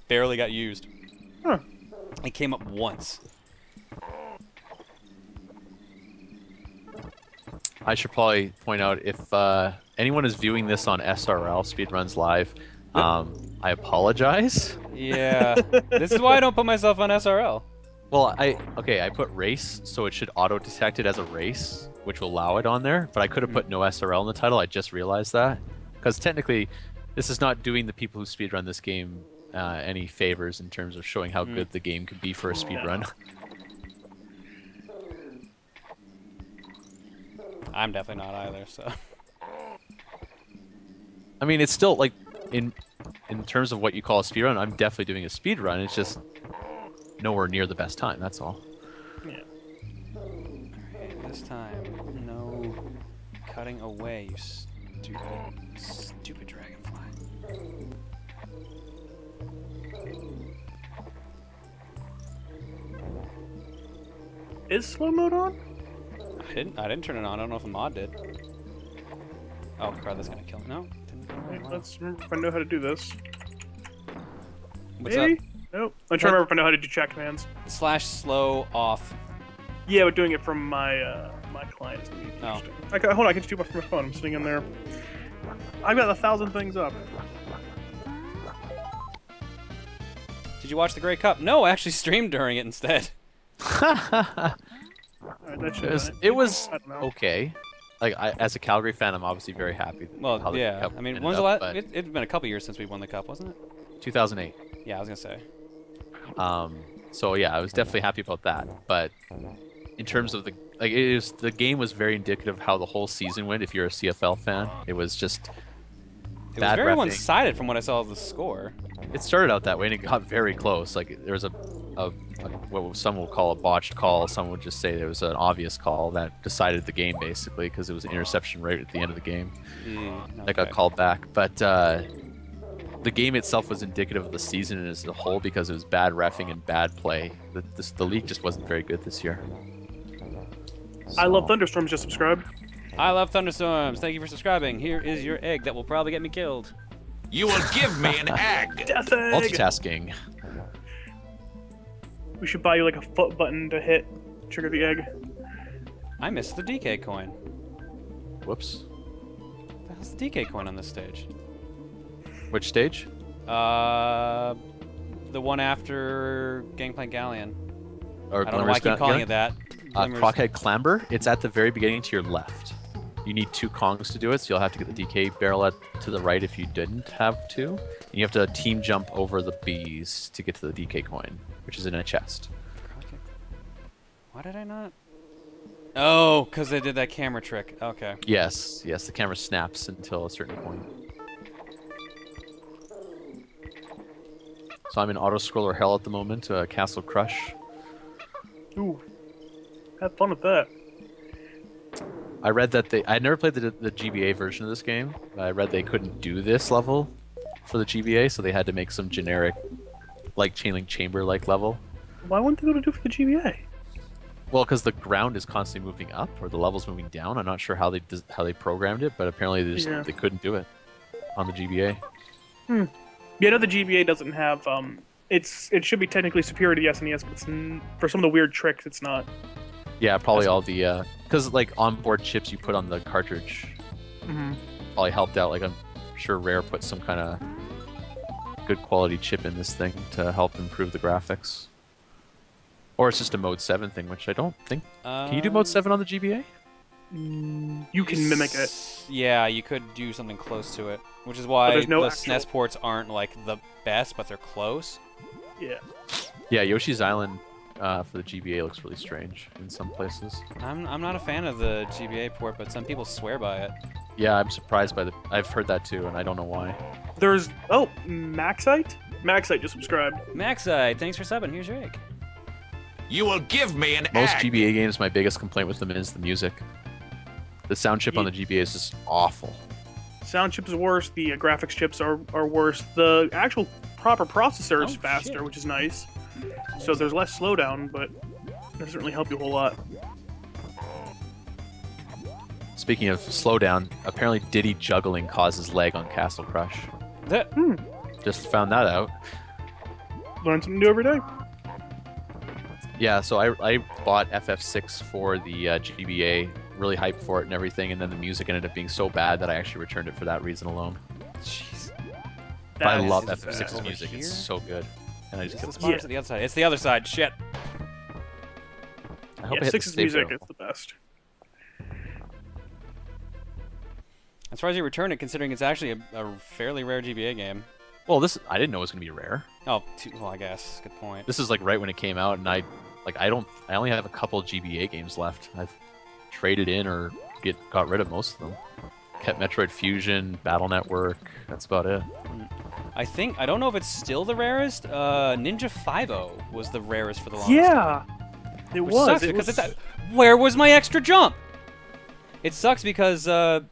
Barely got used. Huh. It came up once. I should probably point out if anyone is viewing this on SRL Speedruns Live, I apologize. Yeah. This is why I don't put myself on SRL. Well, I put race, so it should auto-detect it as a race, which will allow it on there, but I could have put no SRL in the title, I just realized that. Because technically, this is not doing the people who speedrun this game any favors in terms of showing how good the game could be for a speedrun. I'm definitely not either, so... I mean, it's still, like, in terms of what you call a speedrun, I'm definitely doing a speedrun, it's just nowhere near the best time, that's all. Yeah. Alright, this time, no cutting away, you stupid dragonfly. Is slow mode on? I didn't turn it on. I don't know if the mod did. Oh crap, that's gonna kill me. No? Wait, let's remember if I know how to do this. What's Maybe? up? Nope. I'm trying to remember if I know how to do chat commands. / slow off. Yeah, but doing it from my my client is gonna be interesting. Hold on, I can just do it from my phone. I'm sitting in there. I've got 1,000 things up. Did you watch the Grey Cup? No, I actually streamed during it instead. Alright, that It was I don't know. okay. Like, as a Calgary fan, I'm obviously very happy. Well, how the yeah. Cup I mean, ended when's the up, last? but It's been a couple years since we won the cup, wasn't it? 2008. Yeah, I was gonna say. So yeah, I was definitely happy about that. But in terms of the game was very indicative of how the whole season went. If you're a CFL fan, it was just It was bad very reffing. one-sided from what I saw of the score. It started out that way and it got very close. Like there was a what some will call a botched call. Some would just say there was an obvious call that decided the game basically because it was an interception right at the end of the game that got called back. But the game itself was indicative of the season as a whole because it was bad reffing and bad play. The league just wasn't very good this year. I love Thunderstorms. Just subscribe. I love thunderstorms. Thank you for subscribing. Here is your egg that will probably get me killed. You will give me an egg. Death egg. Multitasking. We should buy you like a foot button to hit trigger the egg. I missed the DK coin. Whoops. The hell's the DK coin on this stage? Which stage? The one after Gangplank Galleon. Or I don't know why I keep calling it that. Crockhead Clamber. It's at the very beginning to your left. You need 2 Kongs to do it, so you'll have to get the DK barrel to the right if you didn't have 2. And you have to team jump over the bees to get to the DK coin, which is in a chest. Why did I not? Oh, because they did that camera trick. Okay. Yes, the camera snaps until a certain point. So I'm in auto-scroller hell at the moment, Castle Crush. Ooh, have fun with that. I read that I never played the GBA version of this game. I read they couldn't do this level for the GBA, so they had to make some generic, like Chainlink Chamber-like level. Why wouldn't they be able to do it for the GBA? Well, because the ground is constantly moving up, or the level's moving down. I'm not sure how they programmed it, but apparently they couldn't do it on the GBA. Yeah, I know the GBA doesn't have. It should be technically superior to the SNES, but for some of the weird tricks, it's not. Yeah, probably all the because like onboard chips you put on the cartridge probably helped out. Like I'm sure Rare put some kind of good quality chip in this thing to help improve the graphics. Or it's just a Mode 7 thing, which I don't think. Can you do Mode 7 on the GBA? You can mimic it. Yeah, you could do something close to it, which is why there's no the actual- SNES ports aren't like the best, but they're close. Yeah. Yeah, Yoshi's Island for the GBA looks really strange in some places. I'm not a fan of the GBA port, but some people swear by it. Yeah, I'm surprised by I've heard that too, and I don't know why. There's Maxite. Maxite just subscribed. Maxite, thanks for subbing. Here's your egg. You will give me an Most egg. GBA games, my biggest complaint with them is the music. The sound chip on the GBA is just awful. Sound chip is worse. The graphics chips are worse. The actual proper processor is faster, shit. which is nice. So there's less slowdown, but it doesn't really help you a whole lot. Speaking of slowdown, apparently Diddy juggling causes lag on Castle Crush. Just found that out. Learn something new every day. Yeah, so I bought FF6 for the GBA, really hyped for it and everything, and then the music ended up being so bad that I actually returned it for that reason alone. Jeez. But I That love is FF6's bad. music; Over it's here? so good. And I Is just this the kept. spot or Yeah. is it the other side? It's the other side. Shit. I hope Yeah, I hit the 6's save music arrow. is the best. I'm surprised you returned it, considering it's actually a fairly rare GBA game. Well, this I didn't know it was gonna be rare. Oh, well, I guess. Good point. This is like right when it came out, and I only have a couple GBA games left. I've traded in or got rid of most of them. Kept Metroid Fusion, Battle Network. That's about it. I don't know if it's still the rarest. Ninja 5.0 was the rarest for the longest Yeah, time. it Which was. sucks It because was. it's where was my extra jump? It sucks because that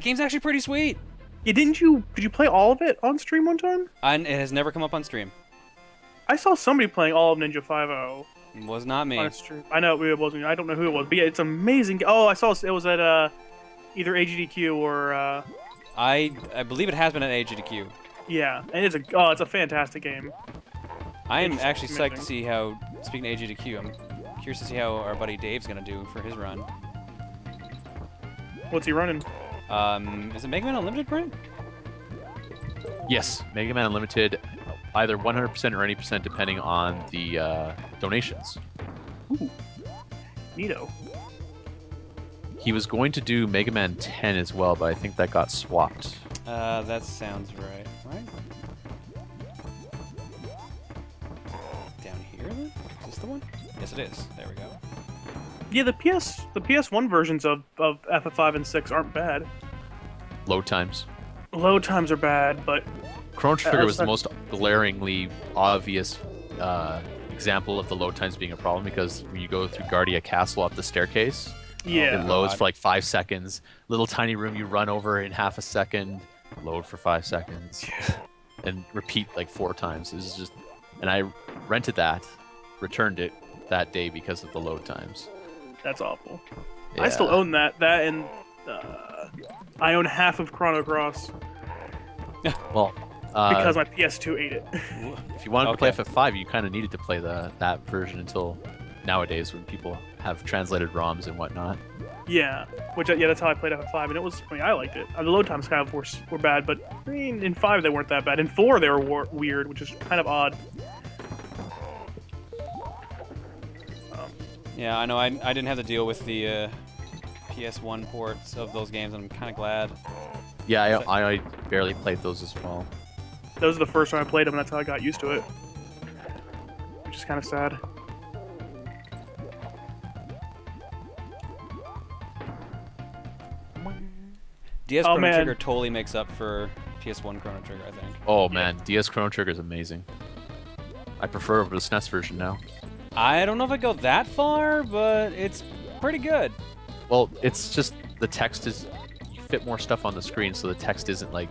game's actually pretty sweet. Yeah, didn't you? Did you play all of it on stream one time? And it has never come up on stream. I saw somebody playing all of Ninja 5.0 It was not me. on a stream. I know it wasn't. I don't know who it was, but yeah, it's amazing. Oh, I saw it was at either AGDQ or I believe it has been at AGDQ. yeah, and it's a fantastic game. I am It's actually psyched to amazing. see how, speaking of AGDQ, I'm curious to see how our buddy Dave's gonna do for his run. What's he running? Is it Mega Man Unlimited, Brent? Yes, Mega Man Unlimited, either 100% or 80% depending on the donations. Ooh, neato. He was going to do Mega Man 10 as well, but I think that got swapped. That sounds right. Right? Down here, then? Is this the one? Yes, it is. There we go. Yeah, the PS1 versions of FF5 and 6 aren't bad. Load times. Load times are bad, but Chrono Trigger was the not- most glaringly obvious example of the load times being a problem because when you go through Guardia Castle up the staircase, yeah. it loads God. for like 5 seconds. Little tiny room you run over in half a second, load for 5 seconds, and repeat like 4 times. It was just, and I rented that, returned it that day because of the load times. That's awful. I still Yeah. own that. That and I own half of Chrono Cross Well, because my PS2 ate it. if you wanted to play Okay. FF5, you kind of needed to play that version until nowadays when people have translated ROMs and whatnot. Yeah, that's how I played FF5, and it was. I mean, I liked it. The load times kind of were bad, but I mean, in 5 they weren't that bad. In 4 they were weird, which is kind of odd. Yeah, I know. I didn't have to deal with the PS1 ports of those games, and I'm kind of glad. Yeah, I barely played those as well. Those are the first time I played them, and that's how I got used to it. Which is kind of sad. DS Oh, Chrono man. Trigger totally makes up for PS1 Chrono Trigger, I think. Oh man, DS Chrono Trigger is amazing. I prefer over the SNES version now. I don't know if I go that far, but it's pretty good. Well, it's just the text is you fit more stuff on the screen, so the text isn't like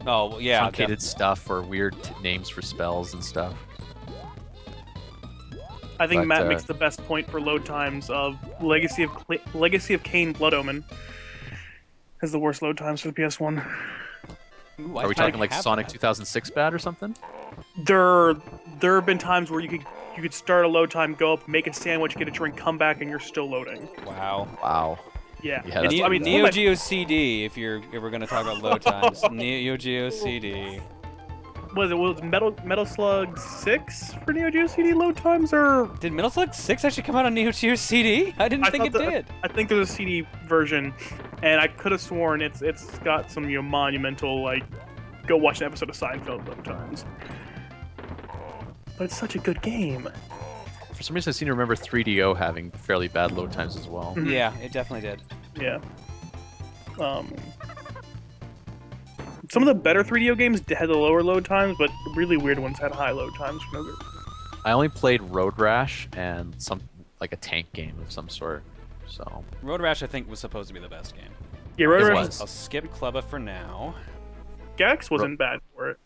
Oh, well, yeah. truncated stuff or weird names for spells and stuff. I think But, Matt makes the best point for load times of Legacy of Kain Blood Omen has the worst load times for the PS1. Ooh, Are we talking like Sonic 2006 bad or something? There have been times where you could start a load time, go up, make a sandwich, get a drink, come back, and you're still loading. Wow. Wow. Yeah, Yeah, it's, that's Neo, I mean, Neo Geo CD, if we're going to talk about load times. Neo Geo CD. was Metal Slug 6 for Neo Geo CD load times, or Did Metal Slug 6 actually come out on Neo Geo CD? I didn't think it thought did. I think there's a CD version, and I could have sworn it's got some monumental like go watch an episode of Seinfeld load times. But it's such a good game. For some reason, I seem to remember 3DO having fairly bad load times as well. Mhm. Yeah, it definitely did. Yeah. Some of the better 3DO games had the lower load times, but really weird ones had high load times. For no good. I only played Road Rash and some like a tank game of some sort. So Road Rash, I think, was supposed to be the best game. Yeah, Road It Rash. was. I'll skip Clubba for now. Gex wasn't bad for it.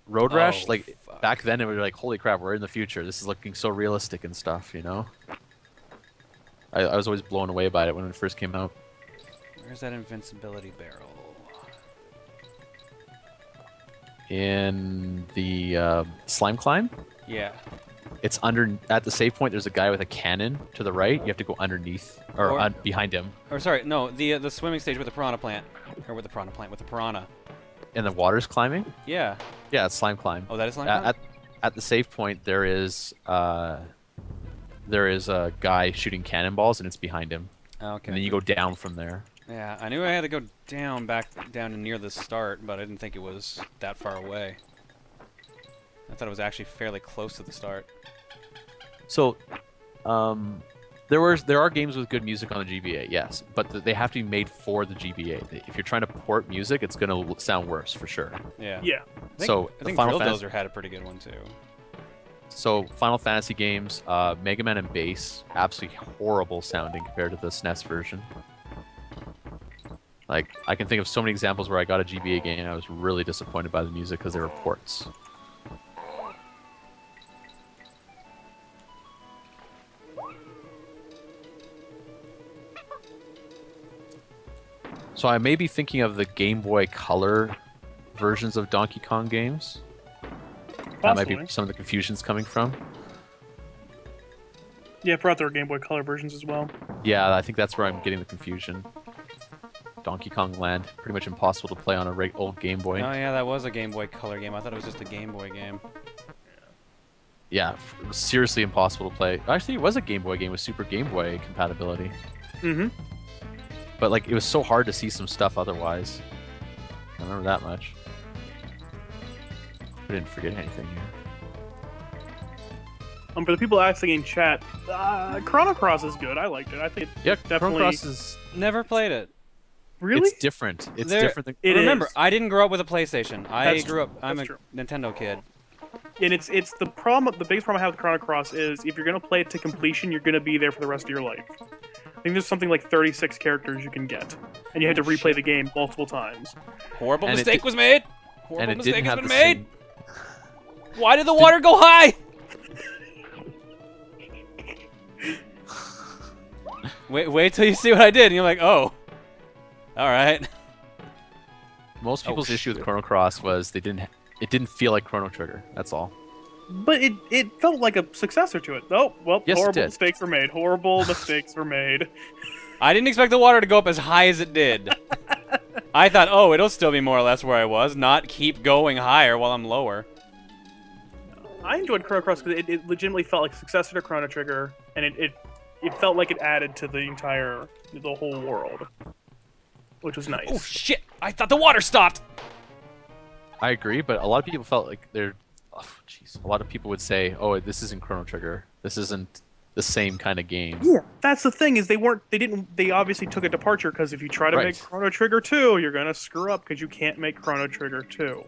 Road Rash, Oh, like fuck. back then, it was like, holy crap, we're in the future. This is looking so realistic and stuff, you know. I was always blown away by it when it first came out. Where's that invincibility barrel? In the slime climb, Yeah. it's under at the save point. There's a guy with a cannon to the right. You have to go underneath or behind him. Or sorry, no, the swimming stage with the piranha plant, or with the piranha plant with the piranha. And the water's climbing. Yeah. Yeah, it's slime climb. Oh, that is slime climb? At the save point, there is a guy shooting cannonballs, and it's behind him. Okay. And then you go down from there. Yeah, I knew I had to go back down to near the start, but I didn't think it was that far away. I thought it was actually fairly close to the start. So, there are games with good music on the GBA, yes, but they have to be made for the GBA. If you're trying to port music, it's going to sound worse for sure. Yeah. Yeah. I think Drill Dozer had a pretty good one too. So Final Fantasy games, Mega Man and Bass, absolutely horrible sounding compared to the SNES version. Like, I can think of so many examples where I got a GBA game and I was really disappointed by the music because they were ports. So I may be thinking of the Game Boy Color versions of Donkey Kong games. That might be some of the confusions coming from. Yeah, I forgot there were Game Boy Color versions as well. Yeah, I think that's where I'm getting the confusion. Donkey Kong Land, pretty much impossible to play on a old Game Boy. Oh yeah, that was a Game Boy Color game. I thought it was just a Game Boy game. Yeah, it was seriously impossible to play. Actually, it was a Game Boy game with Super Game Boy compatibility. Mm-hmm. But like, it was so hard to see some stuff otherwise. I remember that much. I didn't forget anything here. For the people asking in chat, Chrono Cross is good. I liked it. I think Yeah, definitely. Chrono Cross is... Never played it. Really? It's different. It's different than... Remember, I didn't grow up with a PlayStation. I grew up. I'm a true. Nintendo kid. And it's the problem. The biggest problem I have with Chrono Cross is if you're gonna play it to completion, you're gonna be there for the rest of your life. I think there's something like 36 characters you can get, and you have to replay the game multiple times. Horrible mistake was made. Horrible and it mistake didn't has have been the made. same... Why did the water go high? Wait till you see what I did, and you're like, oh, all right. Most people's issue with Chrono Cross was it didn't feel like Chrono Trigger. That's all. But it felt like a successor to it. Oh, well, Yes, it horrible did. mistakes were made. Horrible mistakes were made. I didn't expect the water to go up as high as it did. I thought, oh, it'll still be more or less where I was, not keep going higher while I'm lower. I enjoyed Chrono Cross because it legitimately felt like a successor to Chrono Trigger, and it felt like it added to the whole world, which was nice. Oh shit! I thought the water stopped. I agree, but a lot of people felt like they're... Oh, jeez. A lot of people would say, oh, this isn't Chrono Trigger. This isn't the same kind of game. Yeah, that's the thing is they obviously took a departure because if you try to make Chrono Trigger 2, you're gonna screw up because you can't make Chrono Trigger 2.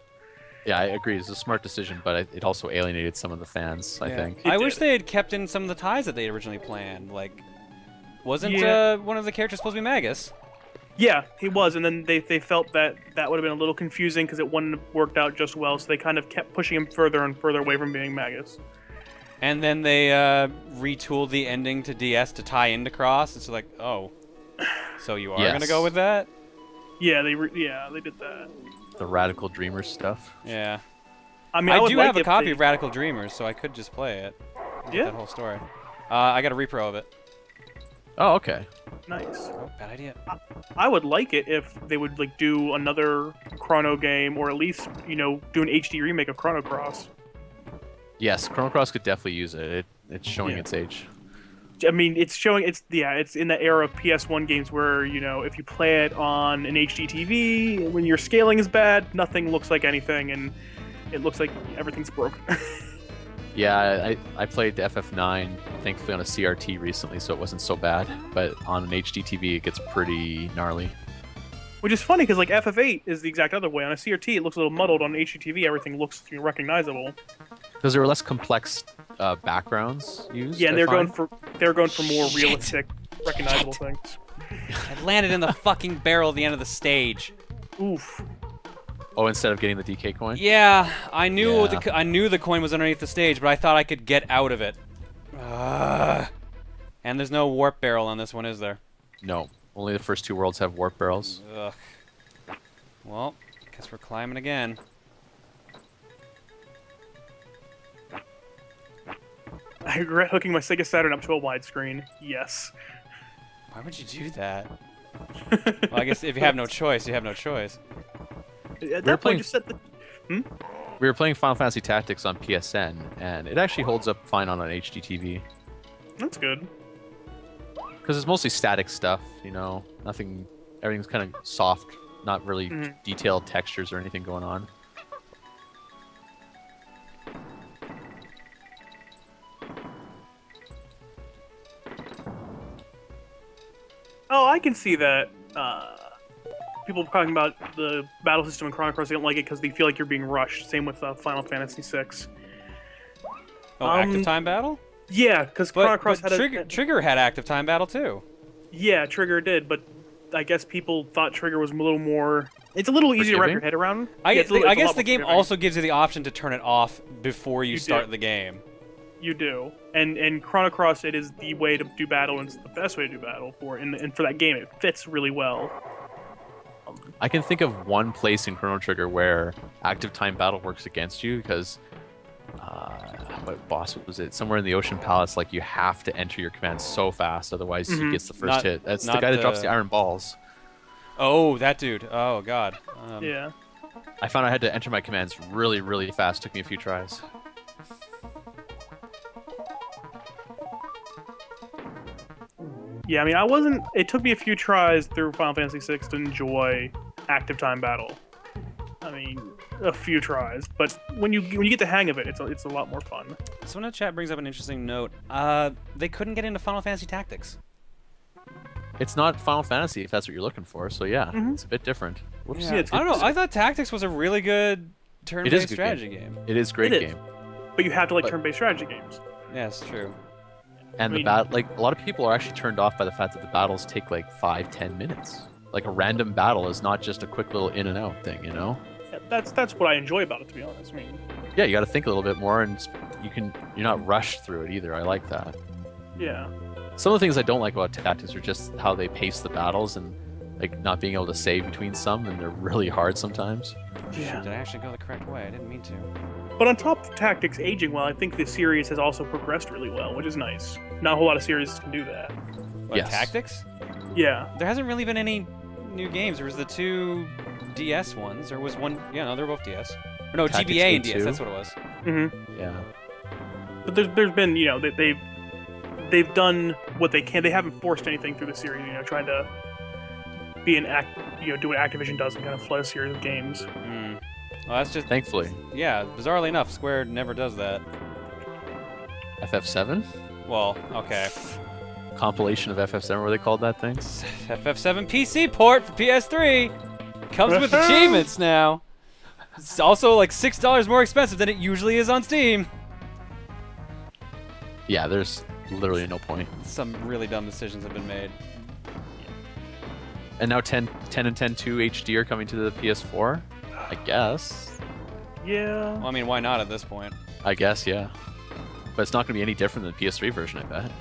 Yeah, I agree. It's a smart decision, but it also alienated some of the fans, I think. I wish they had kept in some of the ties that they originally planned. Like, wasn't one of the characters supposed to be Magus? Yeah, he was, and then they felt that would have been a little confusing because it wouldn't have worked out just well, so they kind of kept pushing him further and further away from being Magus. And then they retooled the ending to DS to tie into Cross. It's like, oh, so you are gonna go with that? Yeah, they did that. The Radical Dreamers stuff. Yeah. I mean, I do have a copy of Radical Dreamers, so I could just play it. Yeah. That whole story. I got a repro of it. Oh, okay. Nice. Oh, bad idea. I would like it if they would like do another Chrono game, or at least do an HD remake of Chrono Cross. Yes, Chrono Cross could definitely use it. It's showing its age. I mean, it's in the era of PS1 games where, if you play it on an HD TV, when your scaling is bad, nothing looks like anything, and it looks like everything's broken. Yeah, I played FF9, thankfully, on a CRT recently, so it wasn't so bad. But on an HD TV, it gets pretty gnarly. Which is funny, because like FF8 is the exact other way. On a CRT, it looks a little muddled. On HD TV, everything looks recognizable. Because there were less complex backgrounds used. Yeah, and they're going for more Shit. realistic, recognizable things. I landed in the fucking barrel at the end of the stage. Oof. Oh, instead of getting the DK coin? Yeah, I knew Yeah. I knew the coin was underneath the stage, but I thought I could get out of it. And there's no warp barrel on this one, is there? No. Only the first two worlds have warp barrels. Ugh. Well, guess we're climbing again. I regret hooking my Sega Saturn up to a widescreen. Yes. Why would you do that? Well, I guess if you have no choice, you have no choice. At that point, just set the. We were playing Final Fantasy Tactics on PSN, and it actually holds up fine on an HD TV. That's good. Because it's mostly static stuff, you know, nothing, everything's kind of soft, not really detailed textures or anything going on. Oh, I can see that. People talking about the battle system in Chrono Cross, they don't like it because they feel like you're being rushed. Same with Final Fantasy VI. Oh, active time battle? Yeah, because Chrono Cross had Trigger had active time battle too. Yeah, Trigger did, but I guess people thought Trigger was a little more. It's a little easy to wrap your head around. I guess the game also gives you the option to turn it off before you start the game. You do, and Chrono Cross, it is the way to do battle, and it's the best way to do battle for, and for that game, it fits really well. I can think of one place in Chrono Trigger where active time battle works against you because, what boss was it? Somewhere in the Ocean Palace, like you have to enter your commands so fast, otherwise he gets the first hit. That's the guy that drops the iron balls. Oh, that dude. Oh god. Yeah. I found I had to enter my commands really, really fast. Took me a few tries. Yeah, I mean, I wasn't. It took me a few tries through Final Fantasy VI to enjoy active time battle. I mean, a few tries, but when you get the hang of it, it's a lot more fun. Someone in the chat brings up an interesting note. They couldn't get into Final Fantasy Tactics. It's not Final Fantasy if that's what you're looking for, so yeah, it's a bit different. Whoops. Yeah, I don't know. I thought Tactics was a really good turn-based strategy game. It is a great game. But you have to like turn-based strategy games. Yeah, it's true. And the battle, like a lot of people are actually turned off by the fact that the battles take like 5-10 minutes. Like a random battle is not just a quick little in and out thing, you know? Yeah, that's what I enjoy about it, to be honest. I mean, yeah, you got to think a little bit more, and you're not rushed through it either. I like that. Yeah. Some of the things I don't like about Tactics are just how they pace the battles and like not being able to save between some, and they're really hard sometimes. Yeah. Did I actually go the correct way? I didn't mean to. But on top of Tactics aging well, I think the series has also progressed really well, which is nice. Not a whole lot of series can do that. What, Yes. Tactics? Yeah. There hasn't really been any new games. There was the 2 DS ones. There was one. Yeah, no, they were both DS. Or no, Tactics GBA and Game DS. 2? That's what it was. Mm-hmm. Yeah. But there's been, you know, they've done what they can. They haven't forced anything through the series, you know, trying to be do what Activision does and kind of flood a series of games. Well, that's just Thankfully. yeah. Bizarrely enough, Square never does that. FF7? Well, okay. Compilation of FF7, what they called that thing? FF7 PC port for PS3 comes with achievements now. It's also like $6 more expensive than it usually is on Steam. Yeah, there's literally no point. Some really dumb decisions have been made. And now 10 and 10.2 HD are coming to the PS4? I guess. Yeah. Well, I mean, why not at this point? I guess, yeah. But it's not going to be any different than the PS3 version, I bet.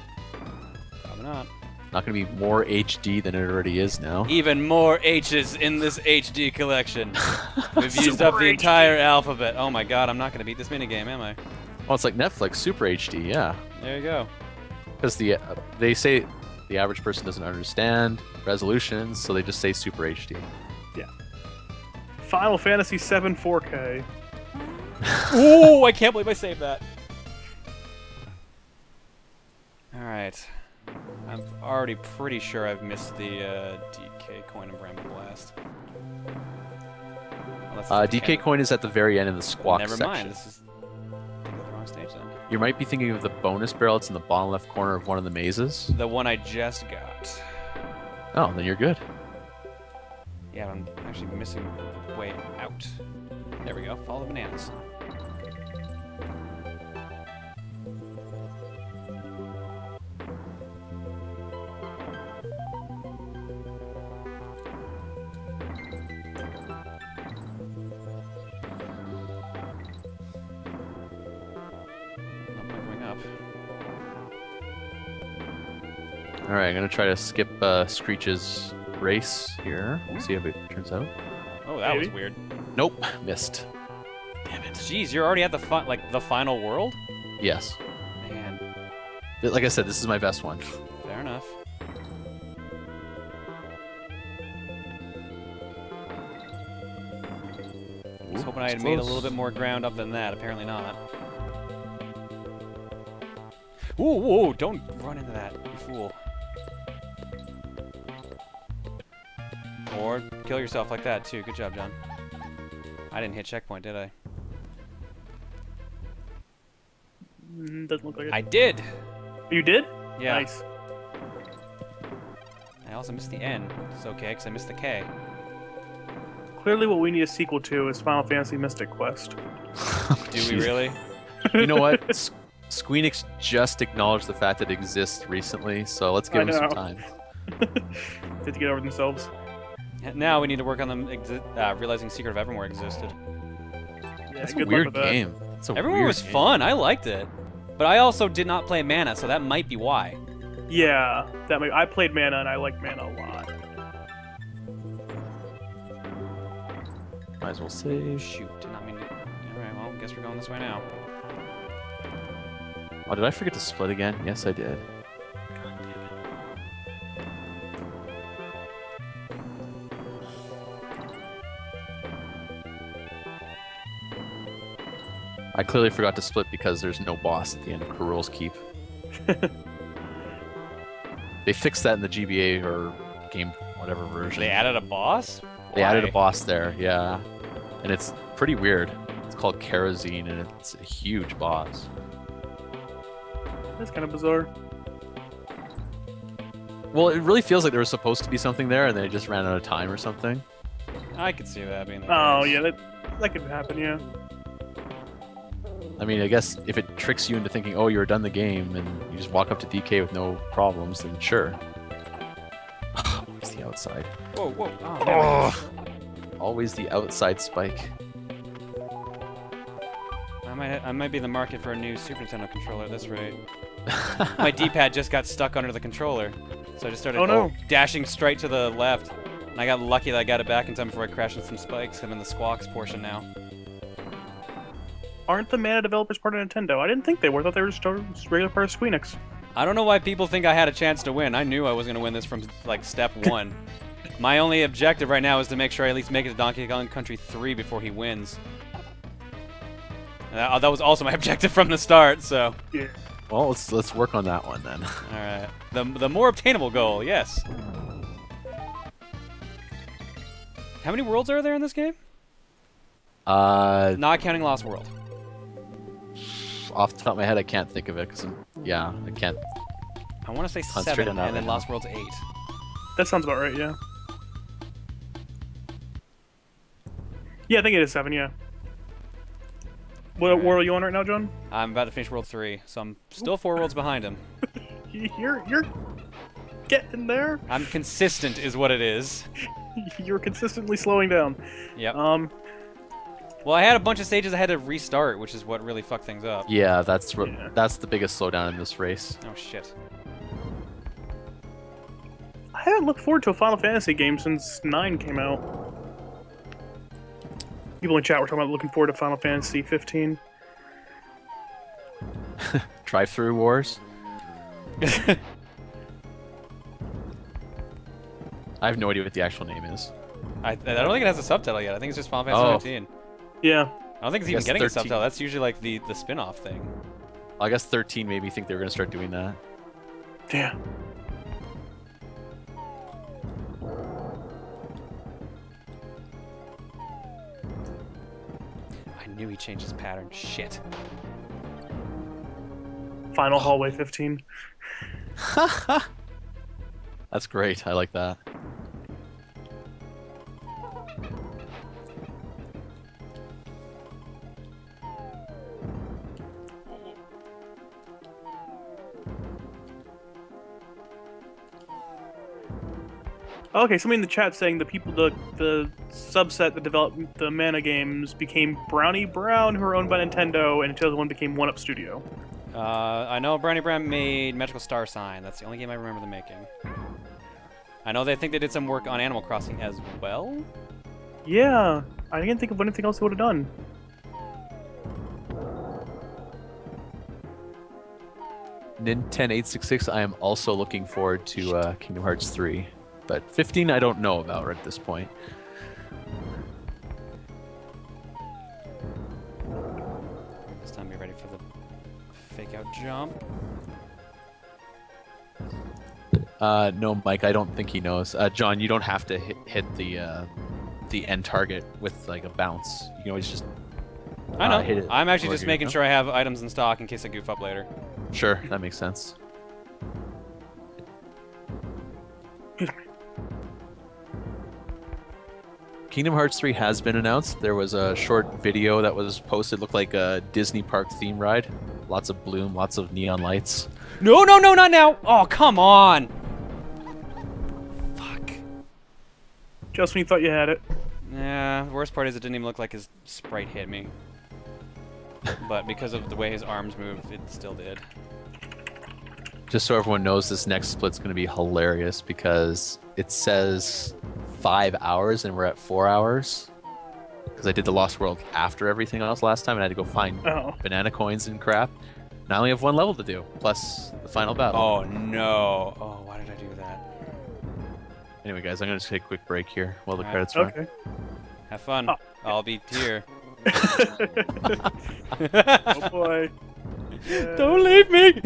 Probably not. Not going to be more HD than it already is now. Even more H's in this HD collection. We've used up the entire alphabet. Oh my god, I'm not going to beat this minigame, am I? Well, it's like Netflix, Super HD, yeah. There you go. Because they say the average person doesn't understand resolutions, so they just say Super HD. Yeah. Final Fantasy VII 4K. Ooh, I can't believe I saved that. Alright. I'm already pretty sure I've missed the DK coin and Bramble Blast. Well, DK coin is at the very end in the squawk Never section. mind, this is the wrong stage then. You might be thinking of the bonus barrel. It's in the bottom left corner of one of the mazes. The one I just got. Oh, then you're good. Yeah, I'm actually missing the way out. There we go, follow the bananas. Not going up. Alright, I'm going to try to skip Screech's race here. We'll see how it turns out. Oh, that was Maybe. weird. Nope, missed. Damn it. Jeez, you're already at the final world? Yes. Man, Like I said, this is my best one. Fair enough. I was hoping I had made a little bit more ground up than that. Apparently not. Ooh, whoa, don't run into that, you fool. Or kill yourself like that, too. Good job, John. I didn't hit checkpoint, did I? Doesn't look like it. I did! You did? Yeah. Nice. I also missed the N. It's okay, because I missed the K. Clearly, what we need a sequel to is Final Fantasy Mystic Quest. Do we really? You know what? Squeenix just acknowledged the fact that it exists recently, so let's give them some time. Did to get over themselves. Now we need to work on them realizing Secret of Evermore existed. Yeah, It's a good luck weird with that. game. It's a Evermore weird was game. fun. I liked it. But I also did not play Mana, so that might be why. Yeah, I played Mana and I liked Mana a lot. Might as well save. Shoot, did not mean to. Alright, well, guess we're going this way now. Oh, did I forget to split again? Yes, I did. I clearly forgot to split because there's no boss at the end of Kurul's Keep. They fixed that in the GBA or game whatever version. They added a boss? They added a Why? boss there, yeah. And it's pretty weird. It's called Kerosene and it's a huge boss. That's kind of bizarre. Well, it really feels like there was supposed to be something there and they just ran out of time or something. I could see that being the Oh, case. yeah, that could happen, yeah. I mean, I guess if it tricks you into thinking, oh, you're done the game, and you just walk up to DK with no problems, then sure. Always the outside. Whoa, whoa. Oh, never mind. Always the outside spike. I might be in the market for a new Super Nintendo controller at this rate. My D-pad just got stuck under the controller, so I just started Oh, no. dashing straight to the left. And I got lucky that I got it back in time before I crashed into some spikes. I'm in the squawks portion now. Aren't the Mana developers part of Nintendo? I didn't think they were. I thought they were just a regular part of Squeenix. I don't know why people think I had a chance to win. I knew I was going to win this from, like, step one. My only objective right now is to make sure I at least make it to Donkey Kong Country 3 before he wins. That was also my objective from the start, so... Yeah. Well, let's work on that one then. Alright. The more obtainable goal, yes. How many worlds are there in this game? Not counting Lost World. Off the top of my head, I can't think of it because yeah, I can't. I want to say Concentrate 7, on that and then right now. Lost World's 8. That sounds about right, yeah. Yeah, I think it is 7, yeah. What Alright. world are you on right now, John? I'm about to finish World 3, so I'm still 4 worlds behind him. You're getting there. I'm consistent is what it is. You're consistently slowing down. Yep. Well, I had a bunch of stages I had to restart, which is what really fucked things up. Yeah, that's Yeah. that's the biggest slowdown in this race. Oh, shit. I haven't looked forward to a Final Fantasy game since 9 came out. People in chat were talking about looking forward to Final Fantasy 15. Drive-through wars. I have no idea what the actual name is. I don't think it has a subtitle yet. I think it's just Final Fantasy Oh. 15. Yeah. I don't think it's even Guess getting a 13. subtitle. That's usually like the spin-off thing. I guess 13 made me think they were gonna start doing that. Yeah. I knew he changed his pattern. Shit. Final Hallway 15. That's great. I like that. Okay, somebody in the chat saying the subset that developed the Mana games became Brownie Brown, who are owned by Nintendo, and in 2001 became One Up Studio. I know Brownie Brown made Magical Star Sign. That's the only game I remember them making. I know they think they did some work on Animal Crossing as well. Yeah, I didn't think of anything else they would have done. Ninten866, I am also looking forward to Kingdom Hearts 3. But 15, I don't know about at this point. This time be ready for the fake out jump. No, Mike, I don't think he knows. John, you don't have to hit the end target with like a bounce. You can always just I know. hit it. I'm actually Or just you making know? sure I have items in stock in case I goof up later. Sure, that makes sense. Kingdom Hearts 3 has been announced. There was a short video that was posted, looked like a Disney park theme ride. Lots of bloom, lots of neon lights. No, no, no, not now! Oh, come on! Fuck. Just when you thought you had it. Yeah, the worst part is it didn't even look like his sprite hit me. But because of the way his arms move, it still did. Just so everyone knows, this next split's going to be hilarious because it says 5 hours and we're at 4 hours. Because I did the Lost World after everything else last time and I had to go find Oh. banana coins and crap. And I only have one level to do, plus the final battle. Oh, no. Oh, why did I do that? Anyway, guys, I'm going to just take a quick break here while the Alright. credits run. Okay. Have fun. Oh. I'll be here. Oh boy. Yeah. Don't leave me!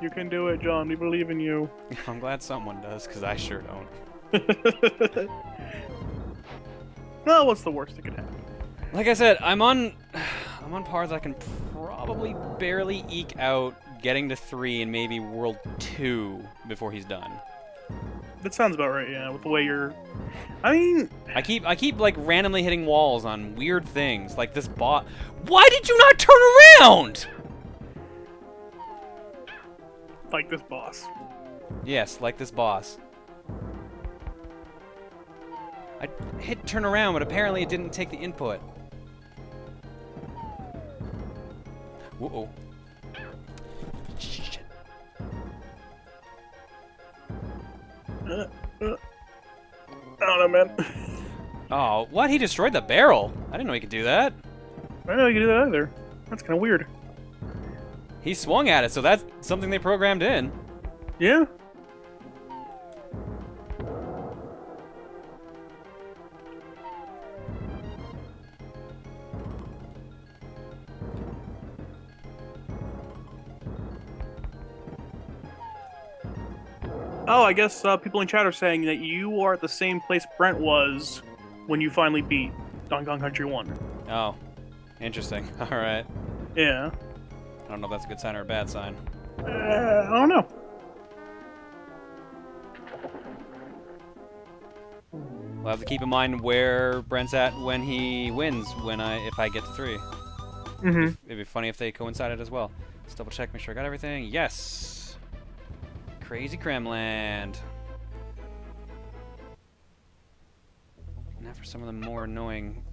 You can do it, John. We believe in you. I'm glad someone does, because I sure don't. Well, what's the worst that could happen? Like I said, I'm on par that I can probably barely eke out getting to 3 and maybe World 2 before he's done. That sounds about right, yeah, with the way you're... I mean... I keep like randomly hitting walls on weird things, like this bot. Why did you not turn around? Like this boss. Yes, like this boss. I hit turn around, but apparently it didn't take the input. Whoa. Shit. I don't know, man. Oh, what? He destroyed the barrel. I didn't know he could do that. I didn't know you could do that either. That's kind of weird. He swung at it, so that's something they programmed in. Yeah. Oh, I guess people in chat are saying that you are at the same place Brent was when you finally beat Donkey Kong Country 1. Oh, interesting. All right. Yeah. I don't know if that's a good sign or a bad sign. I don't know. We'll have to keep in mind where Brent's at when he wins. If I get to 3, Mm-hmm. it'd be funny if they coincided as well. Let's double check, make sure I got everything. Yes. Crazy Kremland. Now for some of the more annoying